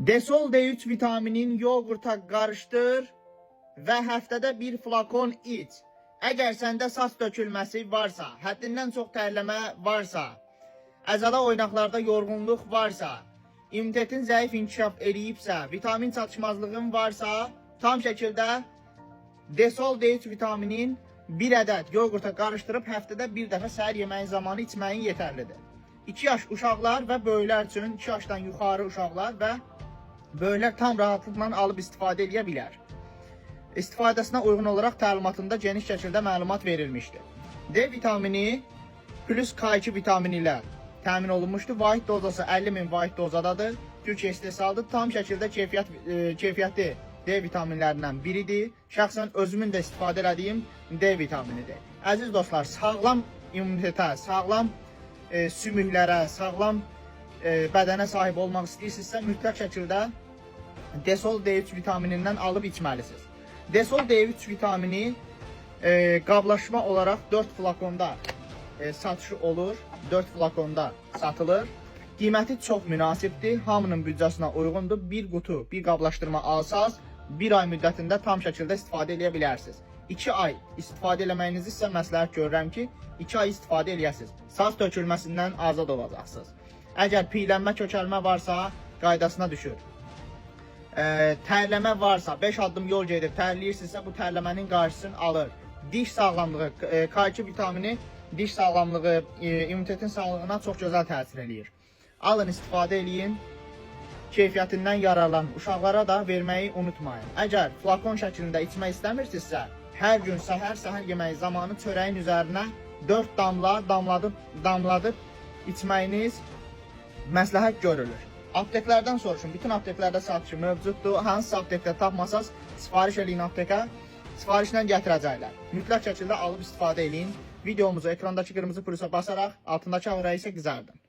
Desol D3 vitaminin yoğurta qarışdır və həftədə bir flakon iç. Əgər səndə saç dökülməsi varsa, həddindən çox tərləmə varsa, əzələ oynaqlarda yorğunluq varsa, immunitetin zəif inkişaf eləyibsə, vitamin çatışmazlığın varsa, tam şəkildə Desol D3 vitaminin bir ədəd yoğurta qarışdırıb həftədə bir dəfə səhər yeməyi zamanı içməyin yetərlidir. 2 yaş uşaqlar və böyüklər üçün 2 yaşdan yuxarı uşaqlar və böyüklər tam rahatlıqla alıb istifadə edə bilər. İstifadəsinə uyğun olaraq təlimatında geniş şəkildə məlumat verilmişdir. D vitamini plus K2 vitamini ilə təmin olunmuşdur. Vahid dozası 50.000 vahid dozadadır. Türkiyə istehsalıdır. Tam şəkildə keyfiyyətli D vitaminlərindən biridir. Şəxsən özümün də istifadə etdiyim D vitaminidir. Əziz dostlar, sağlam immunitetə, sağlam sümüklərə, sağlam bədənə sahib olmaq istəyirsinizsə, mütləq şəkildə Desol D3 vitaminindən alıb içməlisiniz. Desol D3 vitamini qablaşma olaraq 4 flakonda satışı olur, 4 flakonda satılır. Qiyməti çox münasibdir, hamının büdcəsinə uyğundur. Bir qutu, bir qablaşdırma alsaz, bir ay müddətində tam şəkildə istifadə edə bilərsiniz. 2 ay istifadə eləməyinizi isə məsləhət görürəm ki, 2 ay istifadə eləyəsiniz. Saç dökülməsindən azad olacaqsınız. Əgər piylənmə, kökəlmə varsa, qaydasına düşür. Tərləmə varsa, 5 addım yol gedib tərləyirsinizsə, bu tərləmənin qarşısını alır. Diş sağlamlığı, K2 vitamini diş sağlamlığı, immunitetin sağlığına çox gözəl təsir eləyir. Alın, istifadə eləyin, keyfiyyətindən yararlanın. Uşaqlara da verməyi unutmayın. Əgər flakon şəklində içmək istəmirsinizsə, hər gün səhər yeməyi zamanı çörəyin üzərinə 4 damla damladıb içməyiniz məsləhət görülür. Apteklərdən soruşun. Bütün apteklərdə satışı mövcuddur. Hansı aptekdə tapmasanız sifariş eləyin apteka. Sifarişlə gətirəcəklər. Mütləq şəkildə alıb istifadə eləyin. Videomuzu ekrandakı qırmızı plusa basaraq altındakı ağrıya isə qızardın.